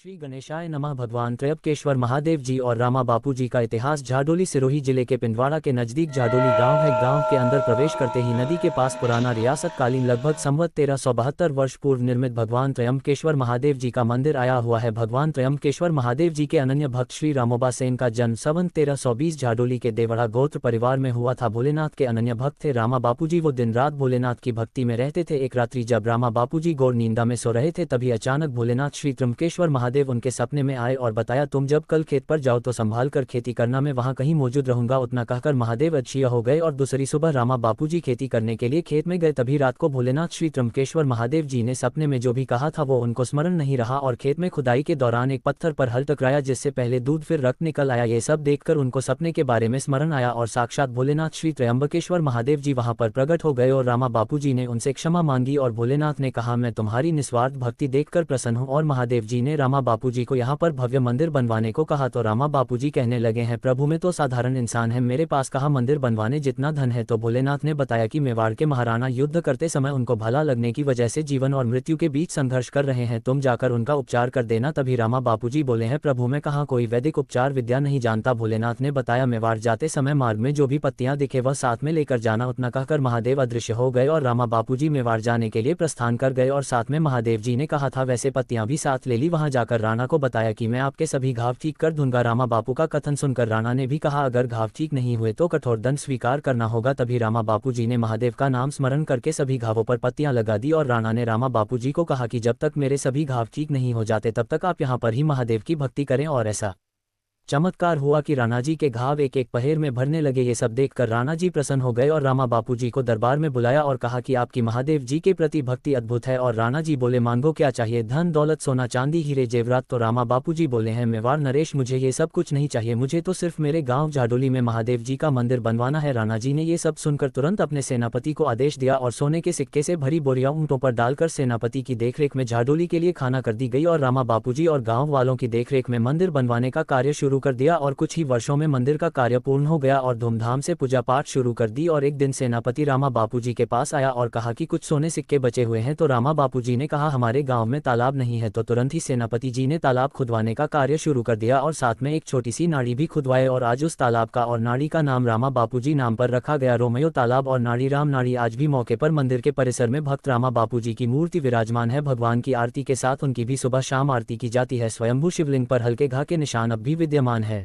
श्री गणेशाय नमः। भगवान त्रयंबकेश्वर महादेव जी और रामा बापू जी का इतिहास। झाडोली सिरोही जिले के पिंडवाड़ा के नजदीक झाडोली गांव है। गांव के अंदर प्रवेश करते ही नदी के पास पुराना रियासत कालीन लगभग संवत 1372 वर्ष पूर्व निर्मित भगवान त्रयंबकेश्वर महादेव जी का मंदिर आया हुआ है। भगवान त्रयंबकेश्वर महादेव जी के अनन्य भक्त श्री रामोबा सेन का जन्म संवत 1320 झाडोली के देवड़ा गोत्र परिवार में हुआ था। भोलेनाथ के अनन्य भक्त थे रामा बापू जी। वो दिन रात भोलेनाथ की भक्ति में रहते थे। एक रात्रि जब रामा बापू जी गौर नींदा में सो रहे थे, तभी अचानक भोलेनाथ श्री त्रयंबकेश्वर महादेव उनके सपने में आए और बताया, तुम जब कल खेत पर जाओ तो संभाल कर खेती करना, मैं वहां कहीं मौजूद रहूंगा। उतना कहकर महादेव अदृश्य हो गए और दूसरी सुबह रामा बापू जी खेती करने के लिए खेत में गए। तभी रात को भोलेनाथ श्री त्रयंबकेश्वर महादेव जी ने सपने में जो भी कहा था वो उनको स्मरण नहीं रहा और खेत में खुदाई के दौरान एक पत्थर पर हल टकराया, जिससे पहले दूध फिर रक्त निकल आया। ये सब देखकर उनको सपने के बारे में स्मरण आया और साक्षात भोलेनाथ श्री त्रयंबकेश्वर महादेव जी वहां पर प्रकट हो गए और रामा बापू जी ने उनसे क्षमा मांगी और भोलेनाथ ने कहा, मैं तुम्हारी निस्वार्थ भक्ति देखकर प्रसन्न हूं। और महादेव जी ने रामा बापू जी को यहाँ पर भव्य मंदिर बनवाने को कहा तो रामा बापू जी कहने लगे हैं, प्रभु मैं तो साधारण इंसान है, मेरे पास कहाँ मंदिर बनवाने जितना धन है। तो भोलेनाथ ने बताया कि मेवाड़ के महाराणा युद्ध करते समय उनको भला लगने की वजह से जीवन और मृत्यु के बीच संघर्ष कर रहे हैं, तुम जाकर उनका उपचार कर देना। तभी रामा बापू जी बोले हैं, प्रभु मैं कहाँ कोई वैदिक उपचार विद्या नहीं जानता। भोलेनाथ ने बताया, मेवाड़ जाते समय मार्ग में जो भी पत्तियां दिखे वह साथ में लेकर जाना। उतना कहकर महादेव अदृश्य हो गए और रामा बापू जी मेवाड़ जाने के लिए प्रस्थान कर गए और साथ में महादेव जी ने कहा था वैसे पत्तियां भी साथ ले ली। वहां जाकर राणा को बताया कि मैं आपके सभी घाव ठीक कर दूंगा। रामा बापू का कथन सुनकर राणा ने भी कहा, अगर घाव ठीक नहीं हुए तो कठोर दंड स्वीकार करना होगा। तभी रामा बापू जी ने महादेव का नाम स्मरण करके सभी घावों पर पत्तियां लगा दी और राणा ने रामा बापू जी को कहा कि जब तक मेरे सभी घाव ठीक नहीं हो जाते तब तक आप यहाँ पर ही महादेव की भक्ति करें। और ऐसा चमत्कार हुआ कि राणा जी के घाव एक एक पहेर में भरने लगे। ये सब देखकर राणा जी प्रसन्न हो गए और रामा बापू जी को दरबार में बुलाया और कहा कि आपकी महादेव जी के प्रति भक्ति अद्भुत है। और राणा जी बोले, मांगो क्या चाहिए, धन दौलत सोना चांदी हीरे जेवरात। तो रामा बापू जी बोले हैं, मेवाड़ नरेश मुझे ये सब कुछ नहीं चाहिए, मुझे तो सिर्फ मेरे गाँव झाडोली में महादेव जी का मंदिर बनवाना है। राणा जी ने ये सब सुनकर तुरंत अपने सेनापति को आदेश दिया और सोने के सिक्के से भरी बोरियां ऊंटों पर डालकर सेनापति की देखरेख में झाडोली के लिए खाना कर दी गई और रामा बापू जी और गाँव वालों की देखरेख में मंदिर बनवाने का कार्य शुरू कर दिया। और कुछ ही वर्षों में मंदिर का कार्य पूर्ण हो गया और धूमधाम से पूजा पाठ शुरू कर दी। और एक दिन सेनापति रामा बापू जी के पास आया और कहा कि कुछ सोने सिक्के बचे हुए हैं। तो रामा बापू जी ने कहा, हमारे गांव में तालाब नहीं है। तो तुरंत ही सेनापति जी ने तालाब खुदवाने का कार्य शुरू कर दिया और साथ में एक छोटी सी नाड़ी भी खुदवाए और आज उस तालाब का और नाड़ी का नाम रामा बापू जी नाम पर रखा गया। रोमयो तालाब और नाड़ी राम नाड़ी आज भी मौके पर मंदिर के परिसर में भक्त रामा बापू जी की मूर्ति विराजमान है। भगवान की आरती के साथ उनकी भी सुबह शाम आरती की जाती है। स्वयंभू शिवलिंग पर हल्के घा के निशान अब भी विद्यमान है।